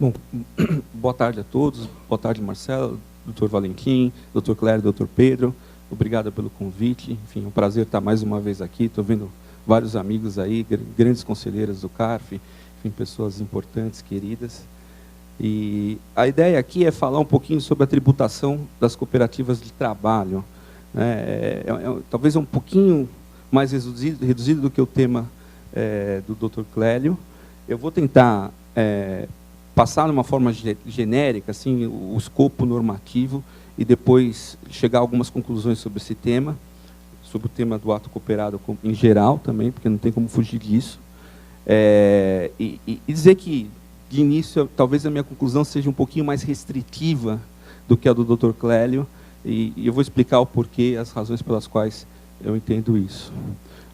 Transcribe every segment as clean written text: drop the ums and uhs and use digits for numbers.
Bom, boa tarde a todos. Boa tarde, Marcelo, Dr. Valentim, Dr. Clério, Dr. Pedro. Obrigado pelo convite. Enfim, é um prazer estar mais uma vez aqui. Estou vendo vários amigos aí, grandes conselheiras do CARF, enfim, pessoas importantes, queridas. E a ideia aqui é falar um pouquinho sobre a tributação das cooperativas de trabalho. Talvez um pouquinho mais reduzido do que o tema do Dr. Clério. Eu vou tentar passar de uma forma genérica assim, o escopo normativo e depois chegar a algumas conclusões sobre esse tema, sobre o tema do ato cooperado em geral também, porque não tem como fugir disso. E dizer que, de início, talvez a minha conclusão seja um pouquinho mais restritiva do que a do Dr. Clério, e eu vou explicar o porquê, as razões pelas quais eu entendo isso.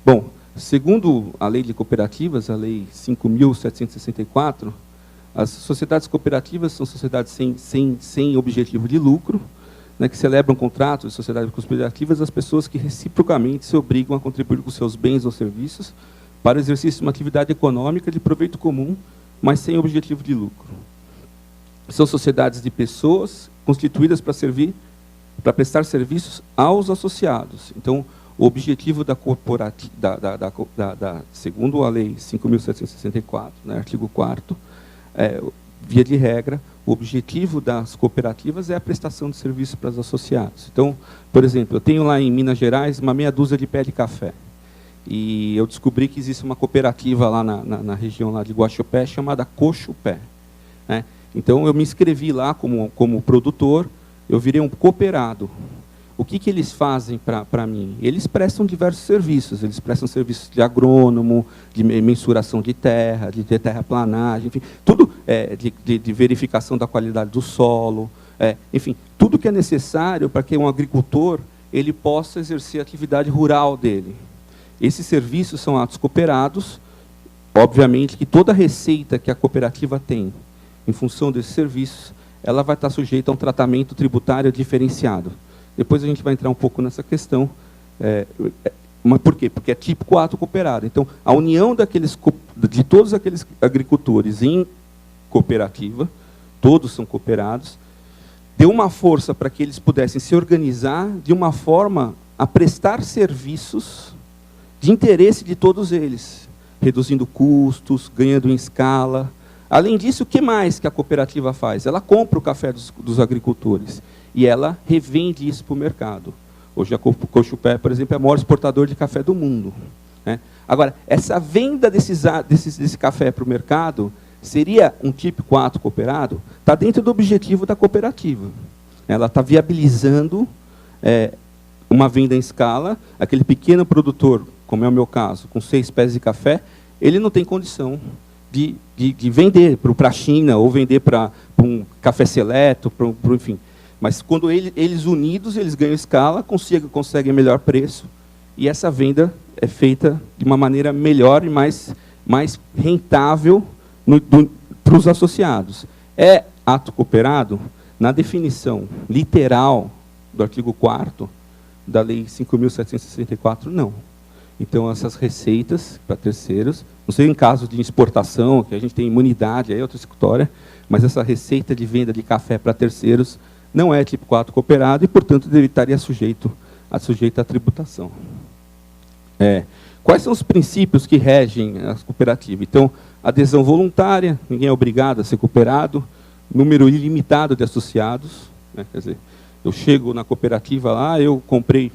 Bom, segundo a Lei de Cooperativas, a Lei 5.764, as sociedades cooperativas são sociedades sem objetivo de lucro, né, que celebram contratos de sociedades cooperativas às pessoas que reciprocamente se obrigam a contribuir com seus bens ou serviços para o exercício de uma atividade econômica de proveito comum, mas sem objetivo de lucro. São sociedades de pessoas constituídas para prestar serviços aos associados. Então, o objetivo da corporativa, segundo a Lei 5.764, né, artigo 4º, via de regra, o objetivo das cooperativas é a prestação de serviços para os associados. Então, por exemplo, eu tenho lá em Minas Gerais uma meia dúzia de pé de café. E eu descobri que existe uma cooperativa lá na região lá de Guaxupé chamada Coxupé, né? Então, eu me inscrevi lá como produtor, eu virei um cooperado. O que eles fazem para mim? Eles prestam diversos serviços. Eles prestam serviços de agrônomo, de mensuração de terra, de terraplanagem, enfim, tudo de verificação da qualidade do solo, enfim, tudo que é necessário para que um agricultor ele possa exercer a atividade rural dele. Esses serviços são atos cooperados. Obviamente que toda a receita que a cooperativa tem em função desses serviços, ela vai estar sujeita a um tratamento tributário diferenciado. Depois a gente vai entrar um pouco nessa questão. Mas por quê? Porque é típico ato cooperado. Então, a união de todos aqueles agricultores em cooperativa, todos são cooperados, deu uma força para que eles pudessem se organizar de uma forma a prestar serviços de interesse de todos eles, reduzindo custos, ganhando em escala. Além disso, o que mais que a cooperativa faz? Ela compra o café dos agricultores e ela revende isso para o mercado. Hoje a Coxupé, por exemplo, é o maior exportador de café do mundo, né? Agora, essa venda desse café para o mercado seria um típico ato cooperado? Está dentro do objetivo da cooperativa. Ela está viabilizando uma venda em escala. Aquele pequeno produtor, como é o meu caso, com 6 pés de café, ele não tem condição de vender para a China ou vender para um café seleto, enfim. Mas quando eles unidos, eles ganham escala, conseguem melhor preço, e essa venda é feita de uma maneira melhor e mais rentável para os associados. É ato cooperado? Na definição literal do artigo 4º da Lei 5.764, não. Então, essas receitas para terceiros, não sei em caso de exportação, que a gente tem imunidade, aí é outra história, mas essa receita de venda de café para terceiros não é típico ato cooperado e, portanto, estaria sujeito à tributação. Quais são os princípios que regem a cooperativa? Então, adesão voluntária, ninguém é obrigado a ser cooperado, número ilimitado de associados, né? Quer dizer, eu chego na cooperativa lá, eu comprei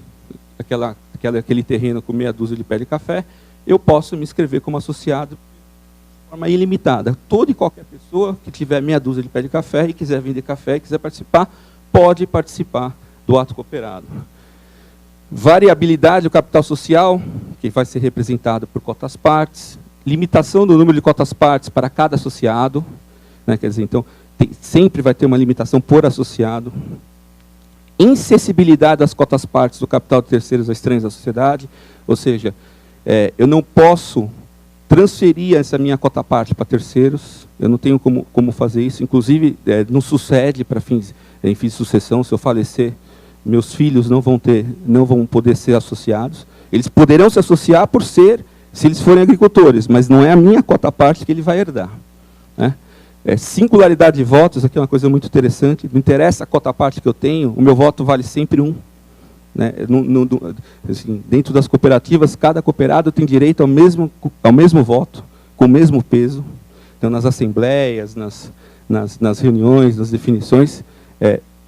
aquele terreno com meia dúzia de pé de café, eu posso me inscrever como associado de forma ilimitada. Toda e qualquer pessoa que tiver meia dúzia de pé de café e quiser vender café e quiser participar, pode participar do ato cooperado. Variabilidade do capital social, que vai ser representado por cotas partes, limitação do número de cotas partes para cada associado, né? Quer dizer, então, sempre vai ter uma limitação por associado. Incessibilidade das cotas partes do capital de terceiros a estranhos da sociedade, ou seja, eu não posso transferir essa minha cota parte para terceiros, eu não tenho como fazer isso, inclusive não sucede para fins de sucessão. Se eu falecer, meus filhos não vão poder ser associados. Eles poderão se associar se eles forem agricultores, mas não é a minha cota parte que ele vai herdar, né? Singularidade de votos, aqui é uma coisa muito interessante, não interessa a cota-parte que eu tenho, o meu voto vale sempre 1. Né? Assim, dentro das cooperativas, cada cooperado tem direito ao mesmo voto, com o mesmo peso. Então, nas assembleias, nas reuniões, nas definições,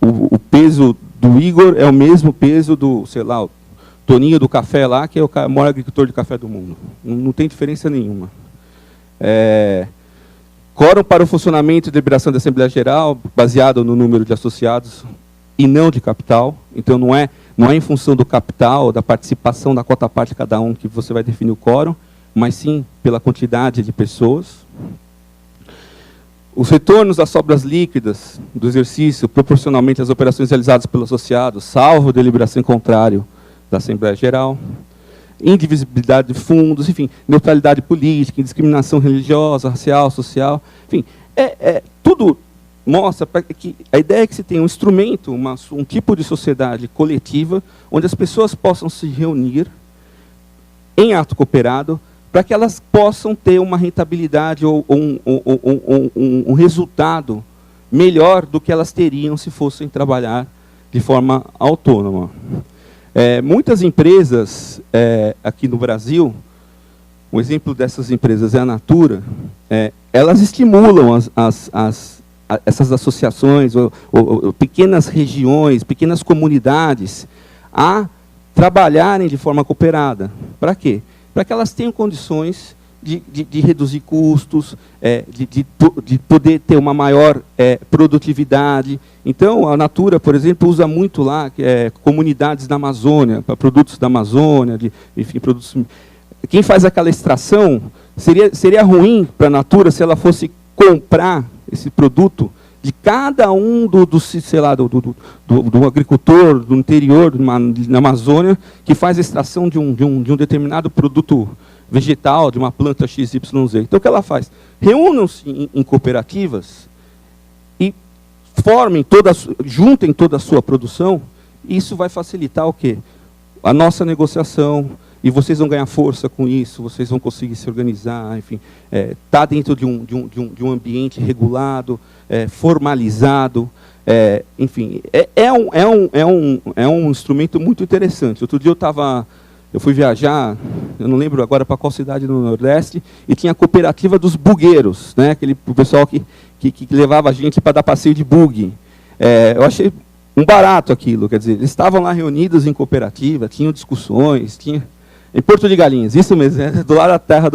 o peso do Igor é o mesmo peso do, sei lá, o Toninho do café lá, que é o maior agricultor de café do mundo. Não tem diferença nenhuma. Quórum para o funcionamento e deliberação da Assembleia Geral, baseado no número de associados e não de capital. Então, não é em função do capital, da participação da cota-parte de cada um que você vai definir o quórum, mas sim pela quantidade de pessoas. Os retornos das sobras líquidas do exercício, proporcionalmente às operações realizadas pelo associado, salvo deliberação em contrário da Assembleia Geral. Indivisibilidade de fundos, enfim, neutralidade política, indiscriminação religiosa, racial, social, enfim, tudo mostra que a ideia é que se tenha um instrumento, um tipo de sociedade coletiva, onde as pessoas possam se reunir em ato cooperado, para que elas possam ter uma rentabilidade ou um resultado melhor do que elas teriam se fossem trabalhar de forma autônoma. Muitas empresas aqui no Brasil, um exemplo dessas empresas é a Natura, elas estimulam essas associações, ou pequenas regiões, pequenas comunidades, a trabalharem de forma cooperada. Para quê? Para que elas tenham condições de reduzir custos, de poder ter uma maior produtividade. Então, a Natura, por exemplo, usa muito lá comunidades da Amazônia, para produtos da Amazônia, enfim, produtos. Quem faz aquela extração, seria ruim para a Natura se ela fosse comprar esse produto de cada um do agricultor do interior, na Amazônia, que faz a extração de um determinado produto vegetal, de uma planta XYZ. Então, o que ela faz? Reúnam-se em cooperativas e juntem toda a sua produção, e isso vai facilitar o quê? A nossa negociação, e vocês vão ganhar força com isso, vocês vão conseguir se organizar, enfim, tá dentro de um ambiente regulado, formalizado, enfim, é um instrumento muito interessante. Outro dia eu fui viajar, eu não lembro agora para qual cidade no Nordeste, e tinha a cooperativa dos bugueiros, né? O pessoal que levava a gente para dar passeio de bug. Eu achei um barato aquilo, quer dizer, eles estavam lá reunidos em cooperativa, tinham discussões, em Porto de Galinhas, isso mesmo, do lado da terra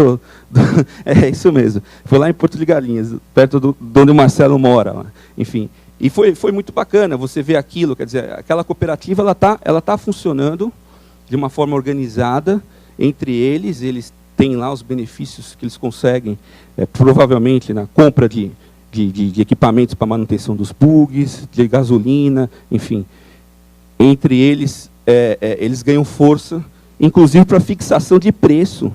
isso mesmo. Foi lá em Porto de Galinhas, perto de onde o Marcelo mora. Lá. Enfim, e foi muito bacana você ver aquilo, quer dizer, aquela cooperativa ela tá funcionando de uma forma organizada entre eles têm lá os benefícios que eles conseguem, provavelmente na compra de equipamentos para manutenção dos bugs, de gasolina, enfim. Entre eles, eles ganham força, inclusive para fixação de preço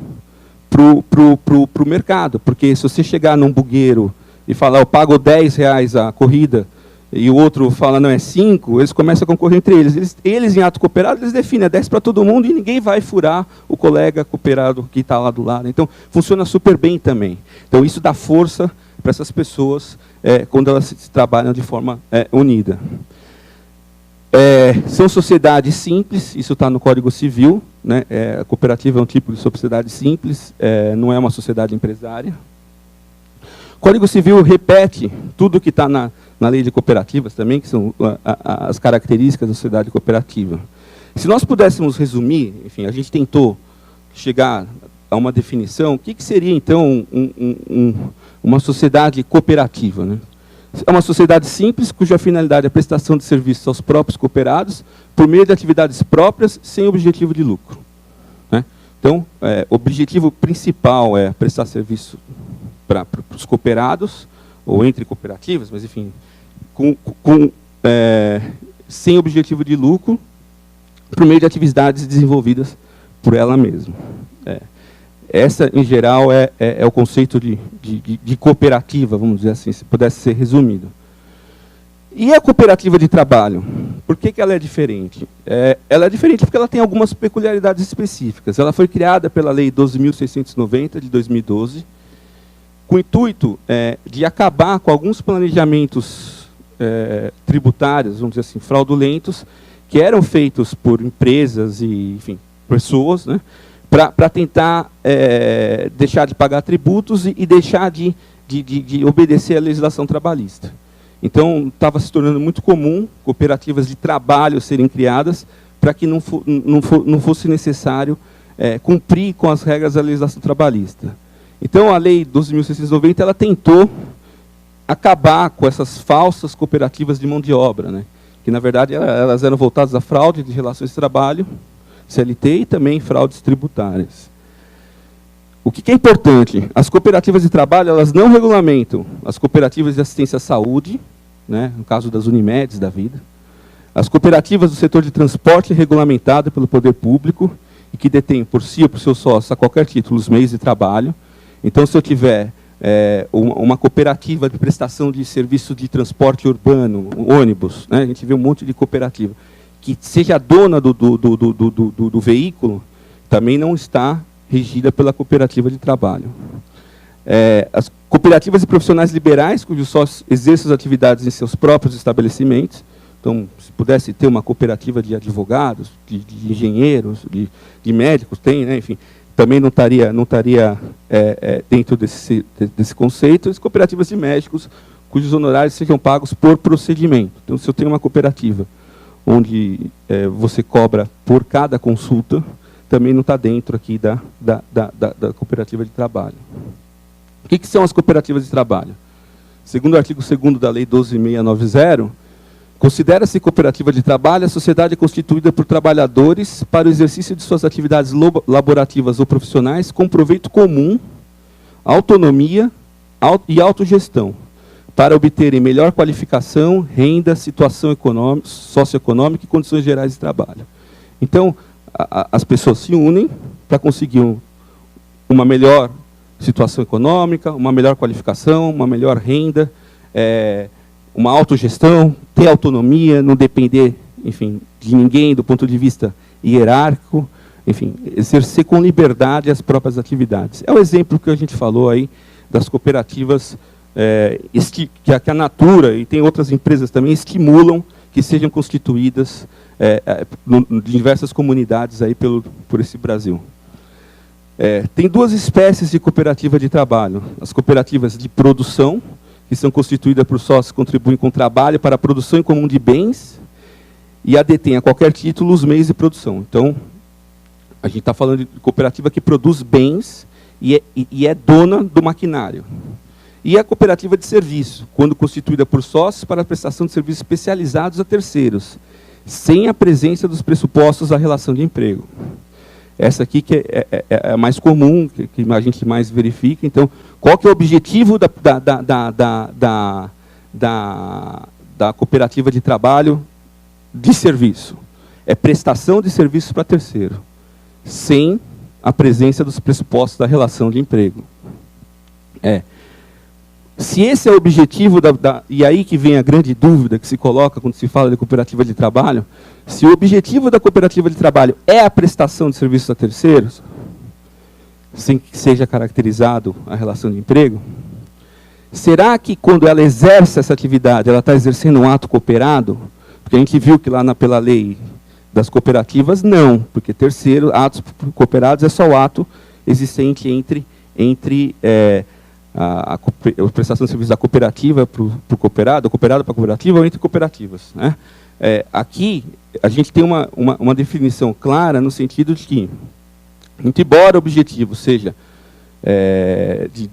para o mercado. Porque se você chegar num bugueiro e falar, eu pago R$10 a corrida, e o outro fala, não, é 5, eles começam a concorrer entre eles. Eles em ato cooperado, eles definem, 10 para todo mundo, e ninguém vai furar o colega cooperado que está lá do lado. Então, funciona super bem também. Então, isso dá força para essas pessoas quando elas trabalham de forma unida. São sociedades simples, isso está no Código Civil, né? A cooperativa é um tipo de sociedade simples, não é uma sociedade empresária. O Código Civil repete tudo que está na lei de cooperativas também, que são as características da sociedade cooperativa. Se nós pudéssemos resumir, enfim, a gente tentou chegar a uma definição, o que seria, então, uma sociedade cooperativa, né? É uma sociedade simples, cuja finalidade é a prestação de serviços aos próprios cooperados, por meio de atividades próprias, sem objetivo de lucro. Né? Então, o objetivo principal é prestar serviço para os cooperados, ou entre cooperativas, mas, enfim, sem objetivo de lucro, por meio de atividades desenvolvidas por ela mesma. Essa, em geral, é o conceito de cooperativa, vamos dizer assim, se pudesse ser resumido. E a cooperativa de trabalho? Por que ela é diferente? Ela é diferente porque ela tem algumas peculiaridades específicas. Ela foi criada pela Lei 12.690, de 2012, com o intuito de acabar com alguns planejamentos tributários, vamos dizer assim, fraudulentos, que eram feitos por empresas e, enfim, pessoas, né, para tentar deixar de pagar tributos e deixar de obedecer à legislação trabalhista. Então, estava se tornando muito comum cooperativas de trabalho serem criadas para que não fosse necessário cumprir com as regras da legislação trabalhista. Então, a Lei 12.690, ela tentou acabar com essas falsas cooperativas de mão de obra, né? Que, na verdade, elas eram voltadas à fraude de relações de trabalho, CLT, e também fraudes tributárias. O que é importante? As cooperativas de trabalho, elas não regulamentam as cooperativas de assistência à saúde, né, no caso das Unimedes da vida, as cooperativas do setor de transporte regulamentada pelo poder público e que detém por si ou por seu sócio a qualquer título os meios de trabalho. Então, se eu tiver uma cooperativa de prestação de serviço de transporte urbano, ônibus, né, a gente vê um monte de cooperativa, que seja dona do veículo, também não está regida pela cooperativa de trabalho. As cooperativas de profissionais liberais, cujos sócios exercem as atividades em seus próprios estabelecimentos. Então, se pudesse ter uma cooperativa de advogados, de engenheiros, de médicos, tem, né, enfim, também não estaria dentro desse conceito. As cooperativas de médicos, cujos honorários sejam pagos por procedimento. Então, se eu tenho uma cooperativa onde você cobra por cada consulta, também não está dentro aqui da cooperativa de trabalho. O que são as cooperativas de trabalho? Segundo o artigo 2º da Lei 12.690, considera-se cooperativa de trabalho a sociedade constituída por trabalhadores para o exercício de suas atividades laborativas ou profissionais com proveito comum, autonomia e autogestão, para obterem melhor qualificação, renda, situação socioeconômica e condições gerais de trabalho. Então, as pessoas se unem para conseguir uma melhor situação econômica, uma melhor qualificação, uma melhor renda, uma autogestão, ter autonomia, não depender, enfim, de ninguém do ponto de vista hierárquico, enfim, exercer com liberdade as próprias atividades. É o exemplo que a gente falou aí das cooperativas que a Natura e tem outras empresas também estimulam que sejam constituídas em diversas comunidades aí por esse Brasil. Tem duas espécies de cooperativa de trabalho. As cooperativas de produção, que são constituídas por sócios que contribuem com trabalho para a produção em comum de bens e a detém a qualquer título os meios de produção. Então, a gente está falando de cooperativa que produz bens e é dona do maquinário. E a cooperativa de serviço, quando constituída por sócios para a prestação de serviços especializados a terceiros, sem a presença dos pressupostos da relação de emprego. Essa aqui que é a mais comum, que a gente mais verifica. Então, qual que é o objetivo da cooperativa de trabalho de serviço? É prestação de serviços para terceiro, sem a presença dos pressupostos da relação de emprego. Se esse é o objetivo, e aí que vem a grande dúvida que se coloca quando se fala de cooperativa de trabalho, se o objetivo da cooperativa de trabalho é a prestação de serviços a terceiros, sem que seja caracterizado a relação de emprego, será que quando ela exerce essa atividade, ela está exercendo um ato cooperado? Porque a gente viu que lá pela lei das cooperativas, não, porque atos cooperados é só o ato existente entre a prestação de serviços da cooperativa para o cooperado, do cooperado para a cooperativa ou entre cooperativas, né? Aqui, a gente tem uma definição clara no sentido de que, muito embora o objetivo seja de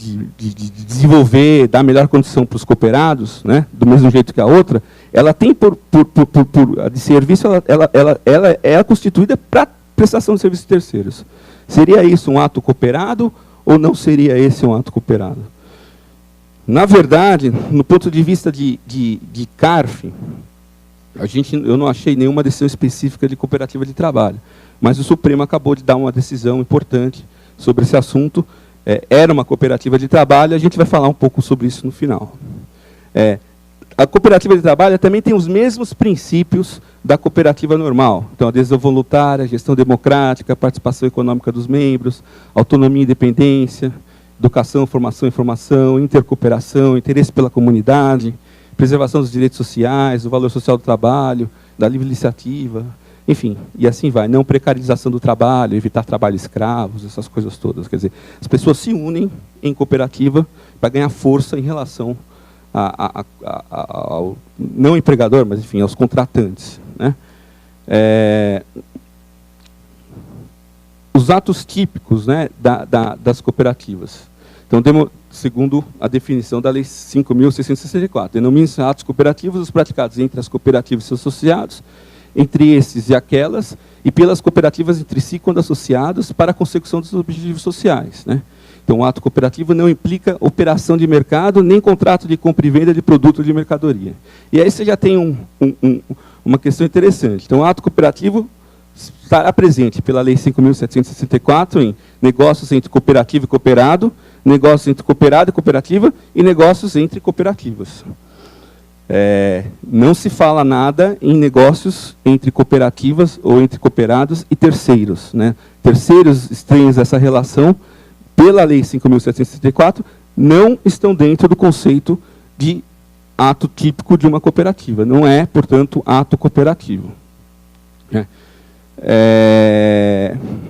desenvolver, dar melhor condição para os cooperados, né, do mesmo jeito que a outra, ela tem a de serviço, ela é constituída para prestação de serviços terceiros. Seria isso um ato cooperado ou não seria esse um ato cooperado? Na verdade, no ponto de vista de CARF, eu não achei nenhuma decisão específica de cooperativa de trabalho, mas o Supremo acabou de dar uma decisão importante sobre esse assunto. Era uma cooperativa de trabalho, a gente vai falar um pouco sobre isso no final. A cooperativa de trabalho também tem os mesmos princípios da cooperativa normal. Então, adesão voluntária, gestão democrática, participação econômica dos membros, autonomia e independência, educação, formação, informação, intercooperação, interesse pela comunidade, preservação dos direitos sociais, do valor social do trabalho, da livre iniciativa, enfim, e assim vai. Não precarização do trabalho, evitar trabalho escravos, essas coisas todas. Quer dizer, as pessoas se unem em cooperativa para ganhar força em relação ao não empregador, mas enfim, aos contratantes, né? Os atos típicos, né, das cooperativas. Então, segundo a definição da Lei 5.664, denomina-se atos cooperativos os praticados entre as cooperativas e seus associados, entre esses e aquelas, e pelas cooperativas entre si quando associados para a consecução dos objetivos sociais, né? Então, o ato cooperativo não implica operação de mercado, nem contrato de compra e venda de produto ou de mercadoria. E aí você já tem uma questão interessante. Então, o ato cooperativo estará presente pela Lei 5.764 em negócios entre cooperativo e cooperado, negócios entre cooperado e cooperativa e negócios entre cooperativas. Não se fala nada em negócios entre cooperativas ou entre cooperados e terceiros, né? Terceiros estranhos a essa relação, pela Lei 5.764, não estão dentro do conceito de ato típico de uma cooperativa. Não é, portanto, ato cooperativo.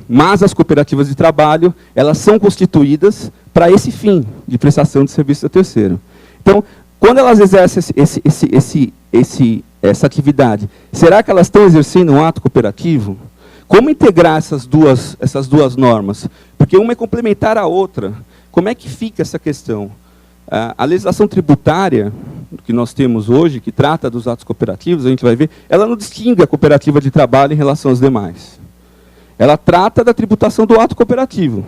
Mas as cooperativas de trabalho, elas são constituídas para esse fim, de prestação de serviço a terceiro. Então, quando elas exercem essa atividade, será que elas estão exercendo um ato cooperativo? Como integrar essas duas normas? Porque uma é complementar a outra. Como é que fica essa questão? A legislação tributária que nós temos hoje, que trata dos atos cooperativos, a gente vai ver, ela não distingue a cooperativa de trabalho em relação às demais. Ela trata da tributação do ato cooperativo.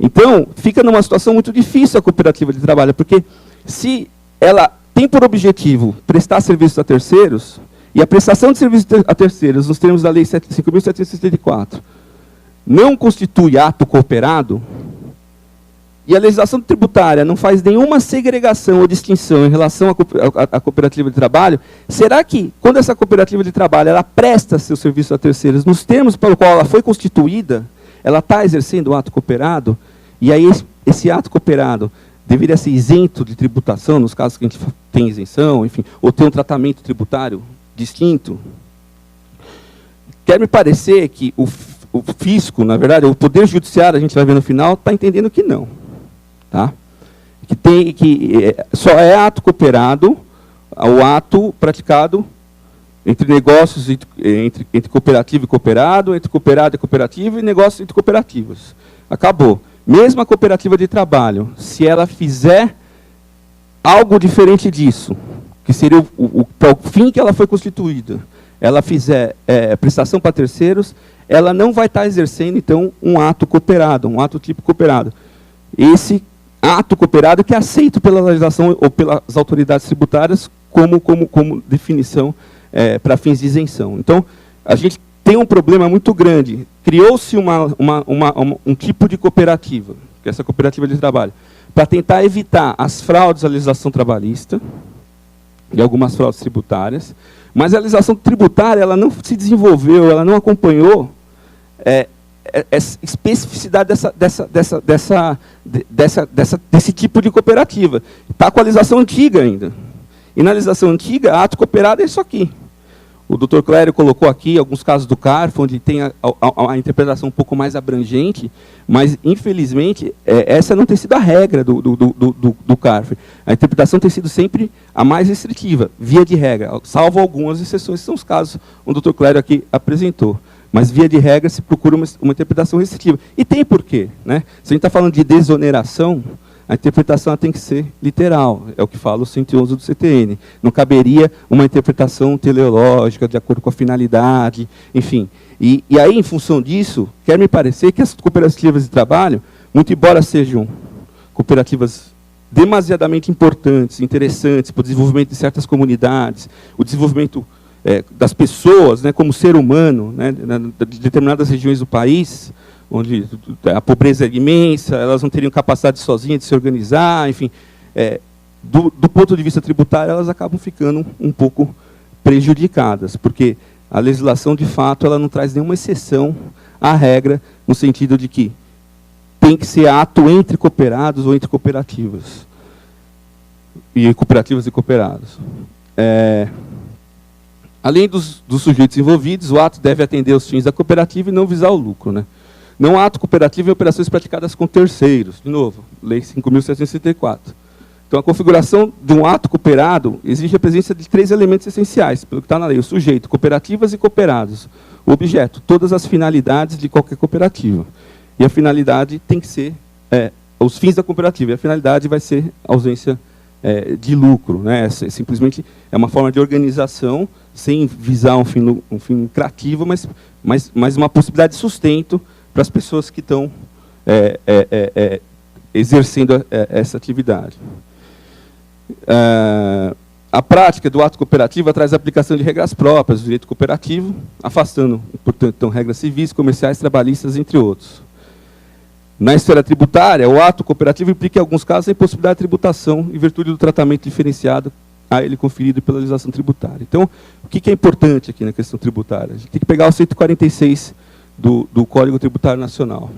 Então, fica numa situação muito difícil a cooperativa de trabalho, porque se ela tem por objetivo prestar serviços a terceiros, e a prestação de serviços a terceiros, nos termos da Lei 5.764, não constitui ato cooperado, e a legislação tributária não faz nenhuma segregação ou distinção em relação à cooperativa de trabalho, será que, quando essa cooperativa de trabalho ela presta seu serviço a terceiros, nos termos para o qual ela foi constituída, ela está exercendo o ato cooperado, e aí esse ato cooperado deveria ser isento de tributação, nos casos que a gente tem isenção, enfim, ou ter um tratamento tributário distinto? Quer me parecer que o fisco, na verdade, o Poder Judiciário, a gente vai ver no final, está entendendo que não. Tá? Que só é ato cooperado o ato praticado entre negócios, entre cooperativo e cooperado, entre cooperado e cooperativo, e negócios entre cooperativas. Acabou. Mesmo a cooperativa de trabalho, se ela fizer algo diferente disso, que seria para o fim que ela foi constituída, ela fizer prestação para terceiros, ela não vai estar exercendo, então, um ato cooperado, um ato tipo cooperado. Esse ato cooperado que é aceito pela legislação ou pelas autoridades tributárias como definição para fins de isenção. Então, a gente tem um problema muito grande. Criou-se um tipo de cooperativa, que é essa cooperativa de trabalho, para tentar evitar as fraudes à legislação trabalhista e algumas fraudes tributárias, mas a legislação tributária ela não se desenvolveu, ela não acompanhou especificidade desse tipo de cooperativa. Está com a legislação antiga ainda. E na legislação antiga, ato cooperado é isso aqui. O doutor Clério colocou aqui alguns casos do CARF, onde tem a interpretação um pouco mais abrangente, mas, infelizmente, essa não tem sido a regra do CARF. A interpretação tem sido sempre a mais restritiva, via de regra, salvo algumas exceções, que são os casos onde o doutor Clério aqui apresentou. Mas, via de regra, se procura uma interpretação restritiva. E tem porquê, né? Se a gente está falando de desoneração, a interpretação tem que ser literal, é o que fala o 111 do CTN. Não caberia uma interpretação teleológica, de acordo com a finalidade, enfim. E aí, em função disso, quer me parecer que as cooperativas de trabalho, muito embora sejam cooperativas demasiadamente importantes, interessantes para o desenvolvimento de certas comunidades, o desenvolvimento das pessoas, né, como ser humano, né, de determinadas regiões do país, onde a pobreza é imensa, elas não teriam capacidade sozinhas de se organizar, enfim, do ponto de vista tributário, elas acabam ficando um pouco prejudicadas, porque a legislação, de fato, ela não traz nenhuma exceção à regra, no sentido de que tem que ser ato entre cooperados ou entre cooperativas. E cooperativas e cooperados. Além dos sujeitos envolvidos, o ato deve atender aos fins da cooperativa e não visar o lucro, né? Não há ato cooperativo em operações praticadas com terceiros. De novo, Lei 5.764. Então, a configuração de um ato cooperado exige a presença de 3 elementos essenciais, pelo que está na lei: o sujeito, cooperativas e cooperados. O objeto, todas as finalidades de qualquer cooperativa. E a finalidade tem que ser os fins da cooperativa. E a finalidade vai ser a ausência de lucro, né? Simplesmente é uma forma de organização sem visar um fim lucrativo, mas uma possibilidade de sustento para as pessoas que estão exercendo essa atividade. A prática do ato cooperativo traz a aplicação de regras próprias do direito cooperativo, afastando, portanto, então, regras civis, comerciais, trabalhistas, entre outros. Na esfera tributária, o ato cooperativo implica, em alguns casos, a impossibilidade de tributação em virtude do tratamento diferenciado a ele conferido pela legislação tributária. Então, o que é importante aqui na questão tributária? A gente tem que pegar o 146 do Código Tributário Nacional.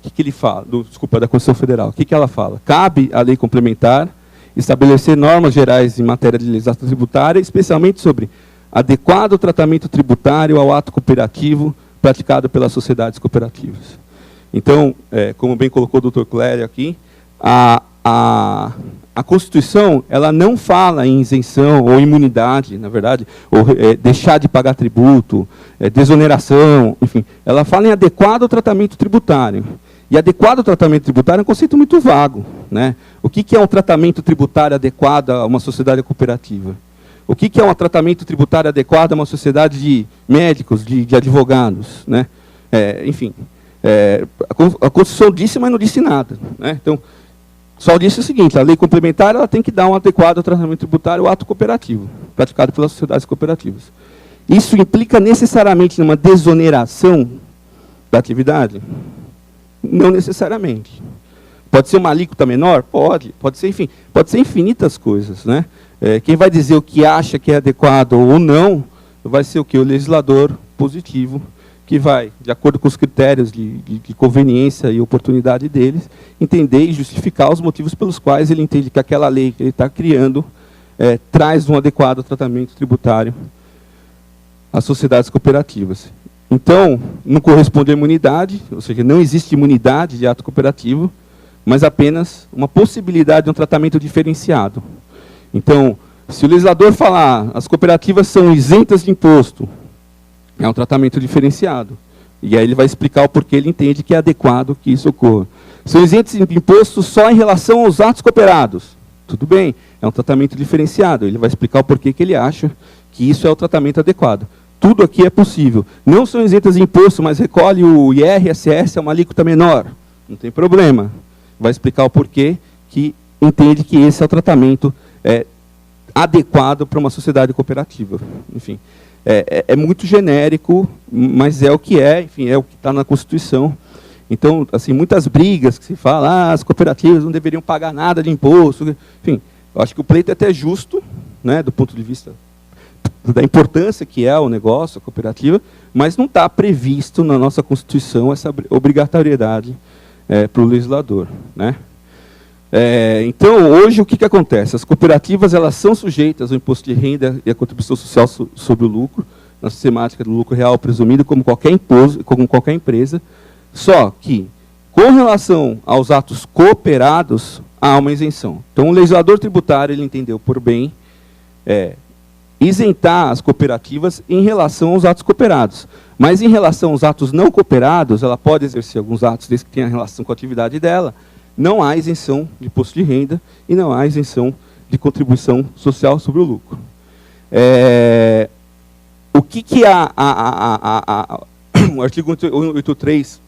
O que ele fala? Da Constituição Federal. O que ela fala? Cabe à lei complementar estabelecer normas gerais em matéria de legislação tributária, especialmente sobre adequado tratamento tributário ao ato cooperativo praticado pelas sociedades cooperativas. Então, como bem colocou o Dr. Clério aqui, a Constituição ela não fala em isenção ou imunidade, na verdade, ou deixar de pagar tributo, desoneração, enfim. Ela fala em adequado tratamento tributário. E adequado tratamento tributário é um conceito muito vago, né? O que é um tratamento tributário adequado a uma sociedade cooperativa? O que é um tratamento tributário adequado a uma sociedade de médicos, de advogados, né? Enfim, a Constituição disse, mas não disse nada, né? Então, só disse o seguinte: a lei complementar ela tem que dar um adequado tratamento tributário ao ato cooperativo, praticado pelas sociedades cooperativas. Isso implica necessariamente numa desoneração da atividade? Não necessariamente. Pode ser uma alíquota menor? Pode ser, enfim, pode ser infinitas coisas, né? Quem vai dizer o que acha que é adequado ou não, vai ser o quê? O legislador positivo, que vai, de acordo com os critérios de conveniência e oportunidade deles, entender e justificar os motivos pelos quais ele entende que aquela lei que ele está criando traz um adequado tratamento tributário às sociedades cooperativas. Então, não corresponde à imunidade, ou seja, não existe imunidade de ato cooperativo, mas apenas uma possibilidade de um tratamento diferenciado. Então, se o legislador falar as cooperativas são isentas de imposto, é um tratamento diferenciado. E aí ele vai explicar o porquê ele entende que é adequado que isso ocorra. São isentos de imposto só em relação aos atos cooperados. Tudo bem, é um tratamento diferenciado. Ele vai explicar o porquê que ele acha que isso é o tratamento adequado. Tudo aqui é possível. Não são isentas de imposto, mas recolhe o IRSS, é uma alíquota menor. Não tem problema. Vai explicar o porquê que entende que esse é o tratamento adequado para uma sociedade cooperativa. Enfim, é muito genérico, mas é o que é, enfim, é o que está na Constituição. Então, assim, muitas brigas que se fala, as cooperativas não deveriam pagar nada de imposto. Enfim, eu acho que o pleito é até justo, né, do ponto de vista da importância que é o negócio, a cooperativa, mas não está previsto na nossa Constituição essa obrigatoriedade para o legislador, né? Então, hoje, o que acontece? As cooperativas elas são sujeitas ao imposto de renda e à contribuição social sobre o lucro, na sistemática do lucro real presumido, como qualquer imposto, como qualquer empresa, só que, com relação aos atos cooperados, há uma isenção. Então, o legislador tributário ele entendeu por bem isentar as cooperativas em relação aos atos cooperados. Mas, em relação aos atos não cooperados, ela pode exercer alguns atos desde que tenha relação com a atividade dela. Não há isenção de imposto de renda e não há isenção de contribuição social sobre o lucro. O que o artigo 183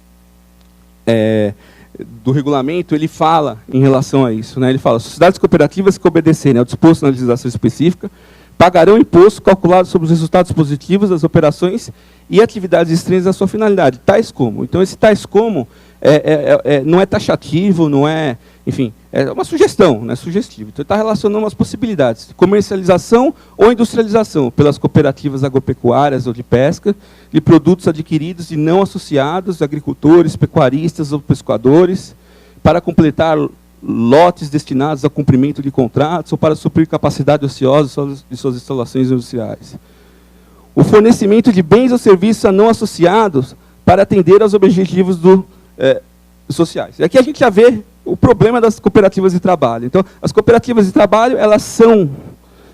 do regulamento, ele fala em relação a isso, né? Ele fala: sociedades cooperativas que obedecerem ao disposto na legislação específica pagarão imposto calculado sobre os resultados positivos das operações e atividades estranhas à sua finalidade, tais como. Então, esse tais como não é taxativo, não é, enfim, é uma sugestão, né, sugestivo. Então, está relacionando as possibilidades de comercialização ou industrialização pelas cooperativas agropecuárias ou de pesca, de produtos adquiridos de não associados, agricultores, pecuaristas ou pescadores, para completar lotes destinados a cumprimento de contratos ou para suprir capacidade ociosa de suas instalações industriais. O fornecimento de bens ou serviços a não associados para atender aos objetivos sociais. E aqui a gente já vê o problema das cooperativas de trabalho. Então, as cooperativas de trabalho, elas são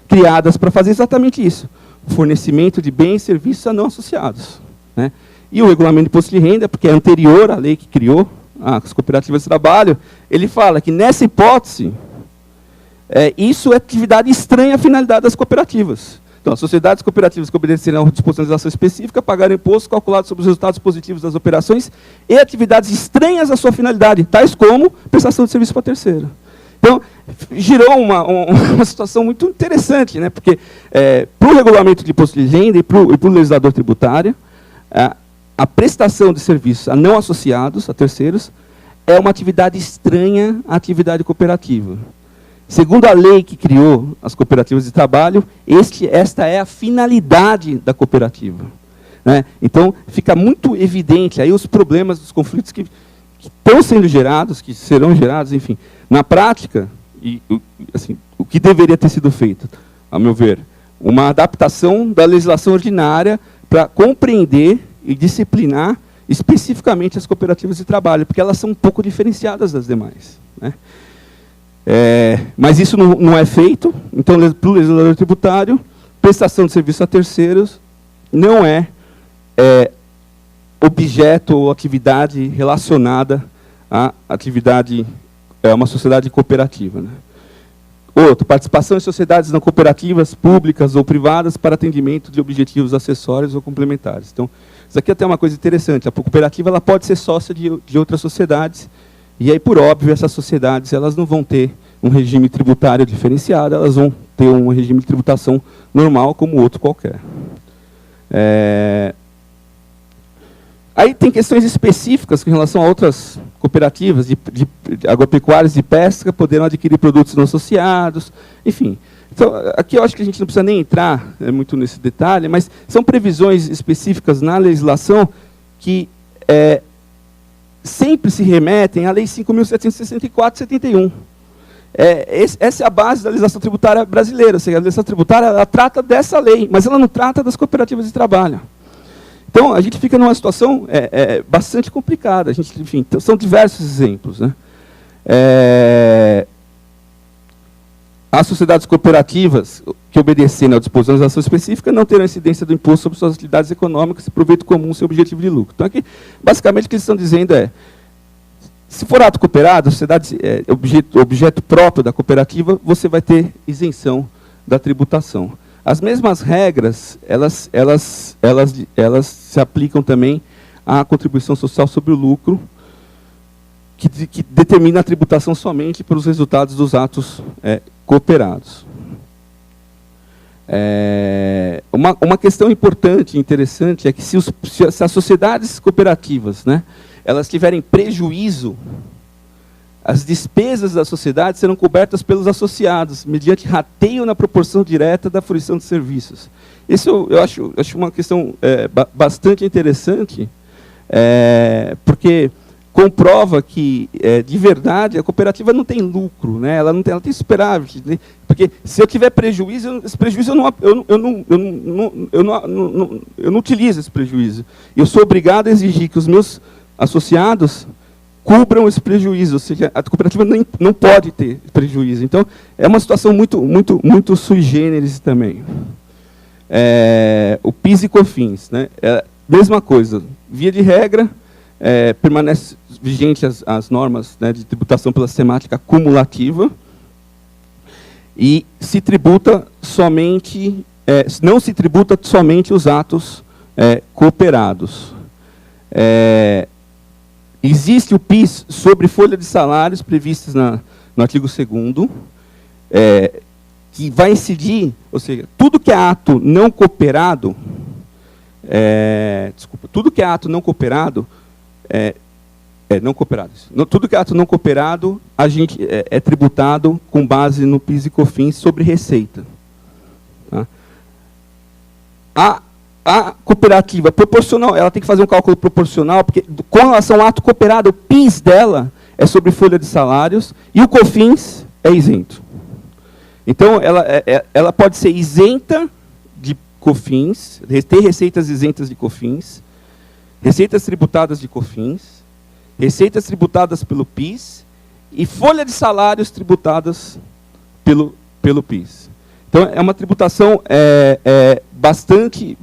criadas para fazer exatamente isso. O fornecimento de bens e serviços a não associados, né? E o regulamento de imposto de renda, porque é anterior à lei que criou as cooperativas de trabalho, ele fala que, nessa hipótese, isso é atividade estranha à finalidade das cooperativas. Então, as sociedades cooperativas que obedecerem a uma disposição específica pagarão impostos calculados sobre os resultados positivos das operações e atividades estranhas à sua finalidade, tais como prestação de serviço para terceiro. Então, girou uma situação muito interessante, né? Porque, para o regulamento de imposto de renda e para o legislador tributário, a prestação de serviços a não associados, a terceiros, é uma atividade estranha à atividade cooperativa. Segundo a lei que criou as cooperativas de trabalho, esta é a finalidade da cooperativa, né? Então, fica muito evidente aí os problemas, os conflitos que estão sendo gerados, que serão gerados, enfim. Na prática, assim, o que deveria ter sido feito, a meu ver, uma adaptação da legislação ordinária para compreender e disciplinar especificamente as cooperativas de trabalho, porque elas são um pouco diferenciadas das demais, né? Mas isso não é feito. Então, para o legislador tributário, prestação de serviço a terceiros não é objeto ou atividade relacionada à atividade, uma sociedade cooperativa, né? Outro, participação em sociedades não cooperativas, públicas ou privadas para atendimento de objetivos acessórios ou complementares. Então, isso aqui é até uma coisa interessante. A cooperativa ela pode ser sócia de outras sociedades, e aí, por óbvio, essas sociedades elas não vão ter um regime tributário diferenciado, elas vão ter um regime de tributação normal, como outro qualquer. Aí tem questões específicas em relação a outras cooperativas de agropecuárias de pesca, poderão adquirir produtos não associados, enfim. Então, aqui eu acho que a gente não precisa nem entrar muito nesse detalhe, mas são previsões específicas na legislação que sempre se remetem à Lei 5.764 de 71. Essa é a base da legislação tributária brasileira, ou seja, a legislação tributária ela trata dessa lei, mas ela não trata das cooperativas de trabalho. Então, a gente fica numa situação bastante complicada. Enfim, são diversos exemplos, né? As sociedades cooperativas que obedecerem à disposição da legislação específica não terão incidência do imposto sobre suas atividades econômicas e proveito comum sem objetivo de lucro. Então, aqui, basicamente, o que eles estão dizendo se for ato cooperado, sociedade objeto próprio da cooperativa, você vai ter isenção da tributação. As mesmas regras, elas se aplicam também à contribuição social sobre o lucro, que determina a tributação somente para os resultados dos atos cooperados. Uma questão importante e interessante é que se as sociedades cooperativas, né, elas tiverem prejuízo, as despesas da sociedade serão cobertas pelos associados, mediante rateio na proporção direta da fruição de serviços. Isso eu acho uma questão bastante interessante, porque comprova que, de verdade, a cooperativa não tem lucro, né? Ela tem superávit, né? Porque se eu tiver prejuízo, esse prejuízo eu não utilizo esse prejuízo. Eu sou obrigado a exigir que os meus associados cubram esse prejuízo, ou seja, a cooperativa não pode ter prejuízo. Então, é uma situação muito sui generis também. O PIS e COFINS, né? Mesma coisa, via de regra, permanece vigente as normas, né, de tributação pela sistemática cumulativa, e se tributa somente, não se tributa somente os atos cooperados. Existe o PIS sobre folha de salários previstas no artigo 2º, que vai incidir, ou seja, tudo que é ato não cooperado, tudo que é ato não cooperado, tudo que é ato não cooperado, a gente é tributado com base no PIS e COFINS sobre receita. Tá? A cooperativa proporcional, ela tem que fazer um cálculo proporcional, porque com relação ao ato cooperado, o PIS dela é sobre folha de salários, e o COFINS é isento. Então, ela pode ser isenta de COFINS, ter receitas isentas de COFINS, receitas tributadas de COFINS, receitas tributadas pelo PIS e folha de salários tributadas pelo PIS. Então, é uma tributação bastante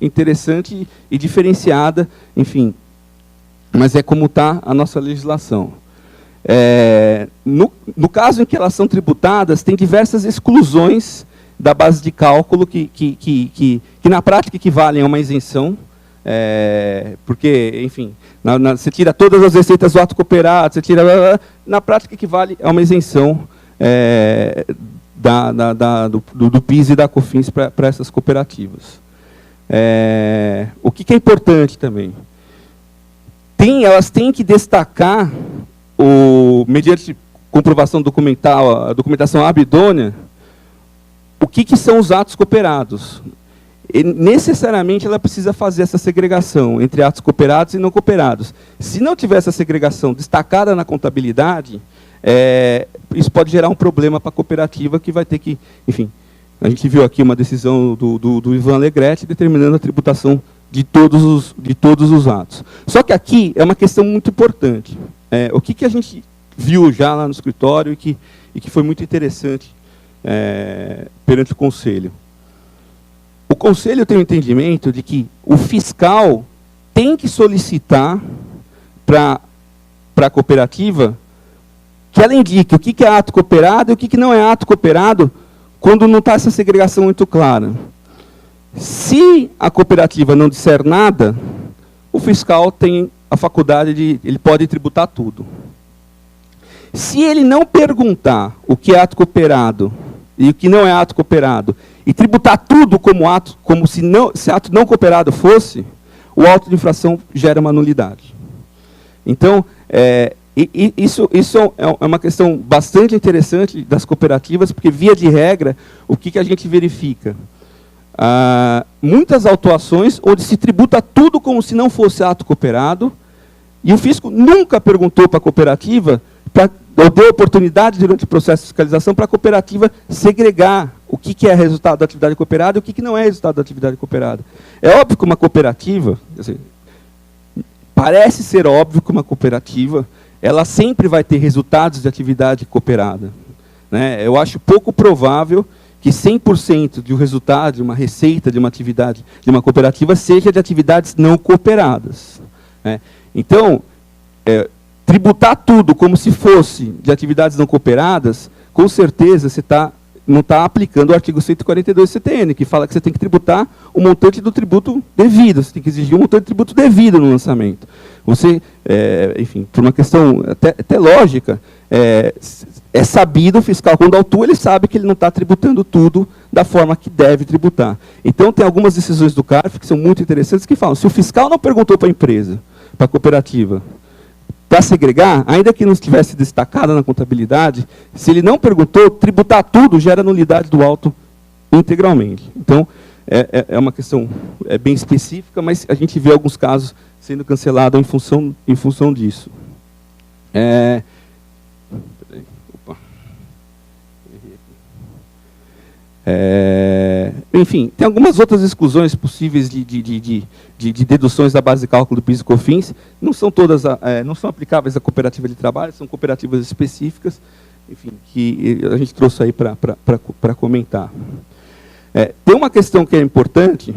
interessante e diferenciada, enfim, mas é como está a nossa legislação. No caso em que elas são tributadas, tem diversas exclusões da base de cálculo que na prática equivalem a uma isenção, porque, enfim, você tira todas as receitas do ato cooperado, você tira, na prática equivale a uma isenção do PIS e da COFINS para essas cooperativas. O que é importante também? Elas têm que destacar, mediante comprovação documental, a documentação abidônea, o que são os atos cooperados. E, necessariamente, ela precisa fazer essa segregação entre atos cooperados e não cooperados. Se não tiver essa segregação destacada na contabilidade, isso pode gerar um problema para a cooperativa que vai ter que... Enfim, a gente viu aqui uma decisão do Ivan Alegretti determinando a tributação de todos os atos. Só que aqui é uma questão muito importante. O que a gente viu já lá no escritório e que foi muito interessante perante o Conselho. O Conselho tem o entendimento de que o fiscal tem que solicitar para a cooperativa que ela indique o que é ato cooperado e o que não é ato cooperado quando não está essa segregação muito clara. Se a cooperativa não disser nada, o fiscal tem a faculdade ele pode tributar tudo. Se ele não perguntar o que é ato cooperado e o que não é ato cooperado, e tributar tudo como se ato não cooperado fosse, o auto de infração gera uma nulidade. Então, isso é uma questão bastante interessante das cooperativas, porque, via de regra, o que a gente verifica? Muitas autuações onde se tributa tudo como se não fosse ato cooperado, e o fisco nunca perguntou para a cooperativa, ou deu oportunidade durante o processo de fiscalização para a cooperativa segregar o que é resultado da atividade cooperada e o que não é resultado da atividade cooperada. É óbvio que uma cooperativa, parece ser óbvio que uma cooperativa, ela sempre vai ter resultados de atividade cooperada. Né? Eu acho pouco provável que 100% do resultado de uma receita de uma atividade de uma cooperativa seja de atividades não cooperadas. Né? Então, tributar tudo como se fosse de atividades não cooperadas, com certeza você não está aplicando o artigo 142 do CTN, que fala que você tem que tributar o montante do tributo devido, você tem que exigir um montante de tributo devido no lançamento. Você, enfim, por uma questão até lógica, é sabido, o fiscal, quando autua, ele sabe que ele não está tributando tudo da forma que deve tributar. Então, tem algumas decisões do CARF que são muito interessantes, que falam, se o fiscal não perguntou para a empresa, para a cooperativa, para segregar, ainda que não estivesse destacada na contabilidade, se ele não perguntou, tributar tudo gera nulidade do auto integralmente. Então, é uma questão bem específica, mas a gente vê alguns casos sendo cancelados em função disso. Enfim, tem algumas outras exclusões possíveis de deduções da base de cálculo do PIS e COFINS. Não são todas, não são aplicáveis à cooperativa de trabalho, são cooperativas específicas, enfim, que a gente trouxe aí para comentar. Tem uma questão que é importante,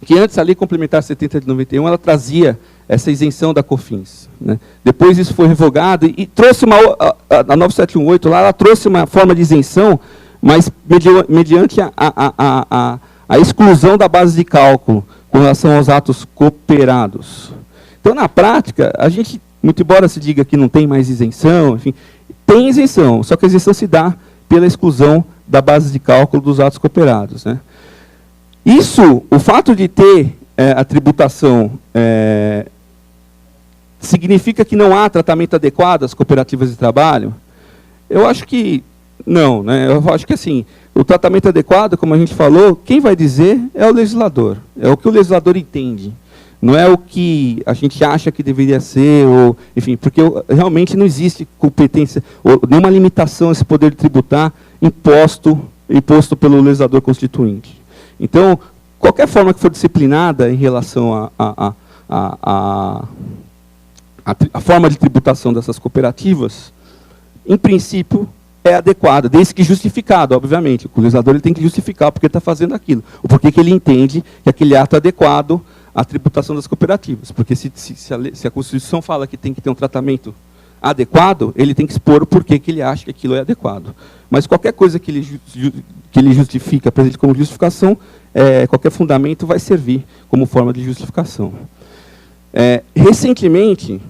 que antes a Lei Complementar 70 de 91, ela trazia essa isenção da COFINS. Né? Depois isso foi revogado e trouxe a 9718 lá, ela trouxe uma forma de isenção, mas mediante a exclusão da base de cálculo com relação aos atos cooperados. Então, na prática, a gente, muito embora se diga que não tem mais isenção, enfim, tem isenção, só que a isenção se dá pela exclusão da base de cálculo dos atos cooperados. Né? Isso, o fato de ter a tributação significa que não há tratamento adequado às cooperativas de trabalho? Eu acho que não, né? Eu acho que assim, o tratamento adequado, como a gente falou, quem vai dizer é o legislador, é o que o legislador entende. Não é o que a gente acha que deveria ser, ou, enfim, porque realmente não existe competência, ou nenhuma limitação a esse poder de tributar imposto pelo legislador constituinte. Então, qualquer forma que for disciplinada em relação à forma de tributação dessas cooperativas, em princípio, é adequada, desde que justificado, obviamente. O legislador ele tem que justificar porque ele está fazendo aquilo, ou porque que ele entende que aquele ato é adequado à tributação das cooperativas. Porque se a Constituição fala que tem que ter um tratamento adequado, ele tem que expor o porquê que ele acha que aquilo é adequado. Mas qualquer coisa que ele justifica, apresente como justificação, qualquer fundamento vai servir como forma de justificação. Recentemente,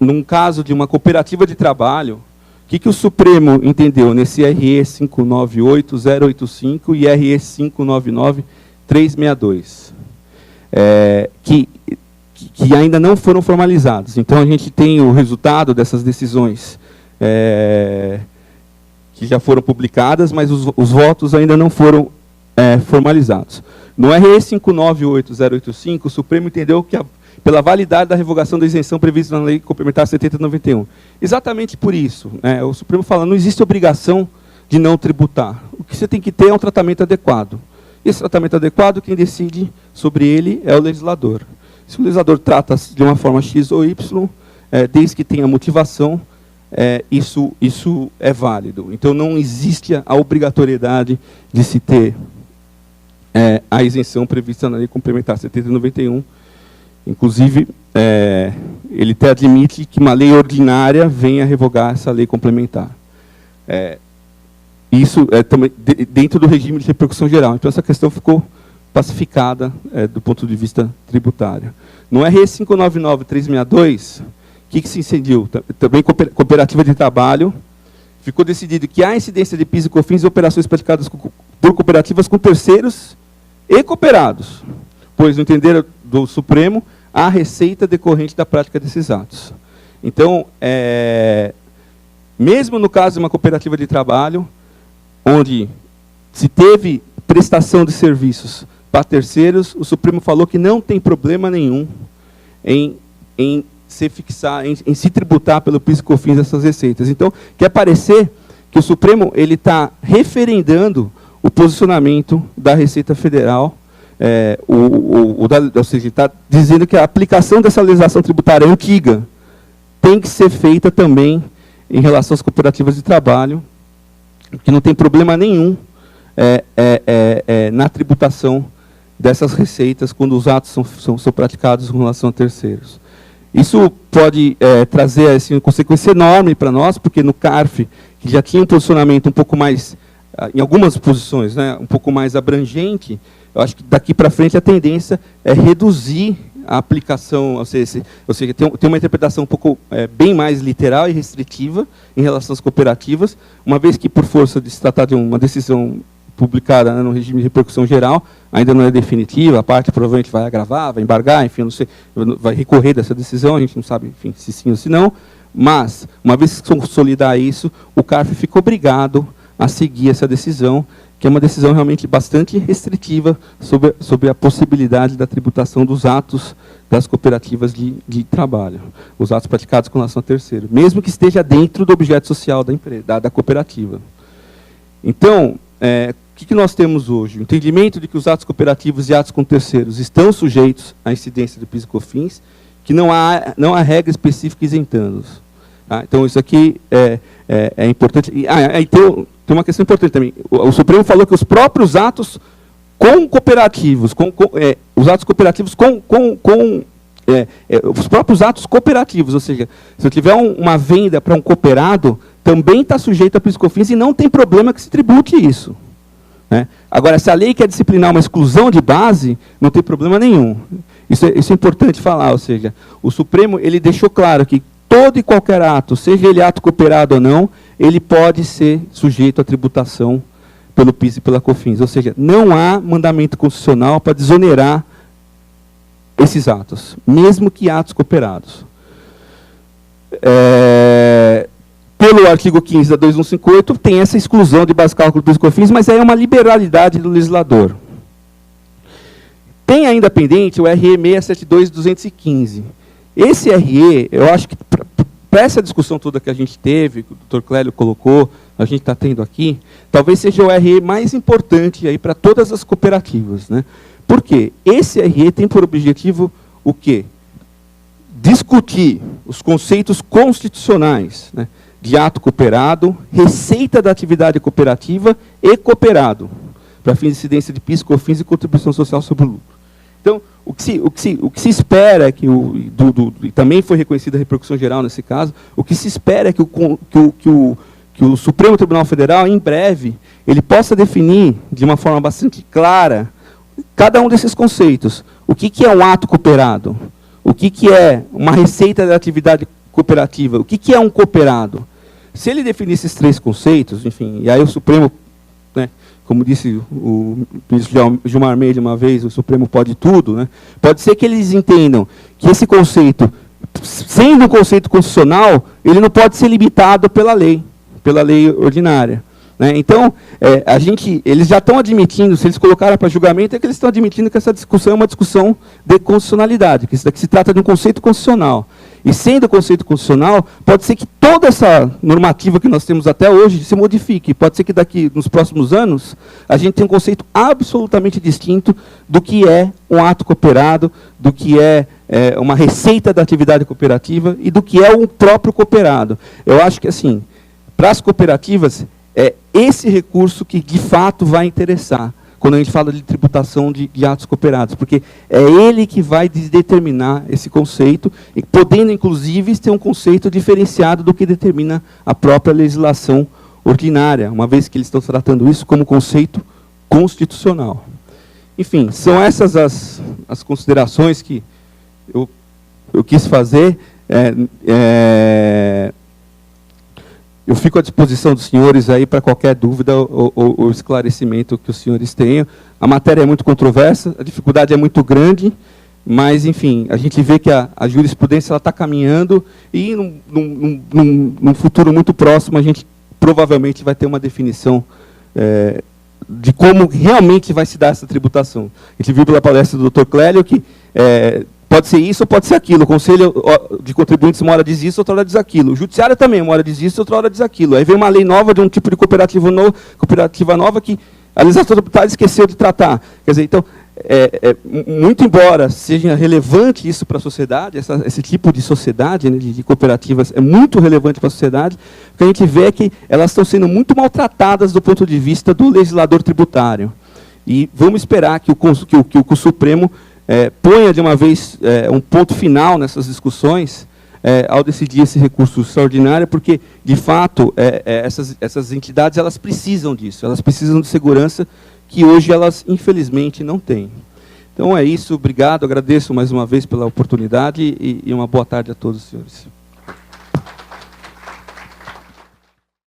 num caso de uma cooperativa de trabalho, o que o Supremo entendeu nesse RE 598-085 e RE 599-362? Que ainda não foram formalizados. Então, a gente tem o resultado dessas decisões que já foram publicadas, mas os votos ainda não foram formalizados. No RE 598-085, o Supremo entendeu que pela validade da revogação da isenção prevista na Lei Complementar 70/91. Exatamente por isso, o Supremo fala, não existe obrigação de não tributar. O que você tem que ter é um tratamento adequado. Esse tratamento adequado, quem decide sobre ele é o legislador. Se o legislador trata de uma forma X ou Y, desde que tenha motivação, isso é válido. Então, não existe a obrigatoriedade de se ter a isenção prevista na Lei Complementar 70/91. Inclusive, ele até admite que uma lei ordinária venha revogar essa lei complementar. Isso é também dentro do regime de repercussão geral. Então, essa questão ficou pacificada do ponto de vista tributário. No RE 599-362, o que se incidiu? Também cooperativa de trabalho, ficou decidido que há incidência de PIS e COFINS em operações praticadas por cooperativas com terceiros e cooperados, pois, no entender do Supremo, há receita decorrente da prática desses atos. Então, mesmo no caso de uma cooperativa de trabalho, onde se teve prestação de serviços para terceiros, o Supremo falou que não tem problema nenhum em se fixar, em se tributar pelo PIS e COFINS essas receitas. Então, quer parecer que o Supremo está referendando o posicionamento da Receita Federal, ou seja, está dizendo que a aplicação dessa legislação tributária antiga tem que ser feita também em relação às cooperativas de trabalho, que não tem problema nenhum na tributação dessas receitas quando os atos são praticados em relação a terceiros. Isso pode trazer assim, uma consequência enorme para nós, porque no CARF, que já tinha um posicionamento um pouco mais, em algumas posições, um pouco mais abrangente, eu acho que daqui para frente a tendência é reduzir a aplicação, ou seja, tem uma interpretação um pouco bem mais literal e restritiva em relação às cooperativas, uma vez que, por força de se tratar de uma decisão publicada no regime de repercussão geral, ainda não é definitiva, a parte provavelmente vai agravar, vai embargar, enfim, não sei, vai recorrer dessa decisão, a gente não sabe, enfim, se sim ou se não, mas, uma vez que consolidar isso, o CARF fica obrigado a seguir essa decisão, que é uma decisão realmente bastante restritiva sobre a possibilidade da tributação dos atos das cooperativas de trabalho, os atos praticados com relação a terceiro, mesmo que esteja dentro do objeto social da empresa, da cooperativa. Então, o que nós temos hoje? O entendimento de que os atos cooperativos e atos com terceiros estão sujeitos à incidência do PIS e COFINS, que não há regra específica isentando-os. Então, isso aqui é importante. Aí tem uma questão importante também. O Supremo falou que os próprios atos com cooperativos, os atos cooperativos os próprios atos cooperativos, ou seja, se eu tiver uma venda para um cooperado, também está sujeito a PIS e COFINS e não tem problema que se tribute isso. Agora, se a lei quer disciplinar uma exclusão de base, não tem problema nenhum. Isso é importante falar, ou seja, o Supremo ele deixou claro que todo e qualquer ato, seja ele ato cooperado ou não, ele pode ser sujeito à tributação pelo PIS e pela COFINS. Ou seja, não há mandamento constitucional para desonerar esses atos, mesmo que atos cooperados. Pelo artigo 15 da 2158, tem essa exclusão de base de cálculo do PIS e COFINS, mas aí é uma liberalidade do legislador. Tem ainda pendente o RE 672-215. Esse RE, eu acho que para essa discussão toda que a gente teve, que o Dr. Clélio colocou, a gente está tendo aqui, talvez seja o RE mais importante aí para todas as cooperativas, né? Por quê? Esse RE tem por objetivo o quê? Discutir os conceitos constitucionais, né, de ato cooperado, receita da atividade cooperativa e cooperado, para fins de incidência de PIS, COFINS e contribuição social sobre o lucro. Então, o que se espera, e também foi reconhecida a repercussão geral nesse caso, o que se espera é que o Supremo Tribunal Federal, em breve, ele possa definir, de uma forma bastante clara, cada um desses conceitos. O que é um ato cooperado? O que é uma receita da atividade cooperativa? O que é um cooperado? Se ele definir esses três conceitos, enfim, e aí o Supremo, né, como disse o ministro Gilmar Almeida uma vez, o Supremo pode tudo, né? Pode ser que eles entendam que esse conceito, sendo um conceito constitucional, ele não pode ser limitado pela lei ordinária, né? Então, eles já estão admitindo, se eles colocaram para julgamento, é que eles estão admitindo que essa discussão é uma discussão de constitucionalidade, que isso daqui se trata de um conceito constitucional. E sendo conceito constitucional, pode ser que toda essa normativa que nós temos até hoje se modifique. Pode ser que daqui, nos próximos anos, a gente tenha um conceito absolutamente distinto do que é um ato cooperado, do que é uma receita da atividade cooperativa e do que é um próprio cooperado. Eu acho que, assim, para as cooperativas, é esse recurso que, de fato, vai interessar quando a gente fala de tributação de atos cooperados, porque é ele que vai determinar esse conceito, e podendo, inclusive, ter um conceito diferenciado do que determina a própria legislação ordinária, uma vez que eles estão tratando isso como conceito constitucional. Enfim, são essas as considerações que eu quis fazer. Eu fico à disposição dos senhores aí para qualquer dúvida ou esclarecimento que os senhores tenham. A matéria é muito controversa, a dificuldade é muito grande, mas, enfim, a gente vê que a jurisprudência está caminhando e, num futuro muito próximo, a gente provavelmente vai ter uma definição de como realmente vai se dar essa tributação. A gente viu pela palestra do Dr. Clélio que pode ser isso ou pode ser aquilo. O Conselho de Contribuintes uma hora diz isso, outra hora diz aquilo. O Judiciário também, uma hora diz isso, outra hora diz aquilo. Aí vem uma lei nova de um tipo de cooperativa nova que a legislação tributária esqueceu de tratar. Quer dizer, então, muito embora seja relevante isso para a sociedade, esse tipo de sociedade, né, de cooperativas, é muito relevante para a sociedade, o que a gente vê é que elas estão sendo muito maltratadas do ponto de vista do legislador tributário. E vamos esperar que o Supremo ponha de uma vez um ponto final nessas discussões ao decidir esse recurso extraordinário, porque, de fato, essas entidades elas precisam disso, elas precisam de segurança que hoje elas, infelizmente, não têm. Então é isso, obrigado, agradeço mais uma vez pela oportunidade e uma boa tarde a todos os senhores.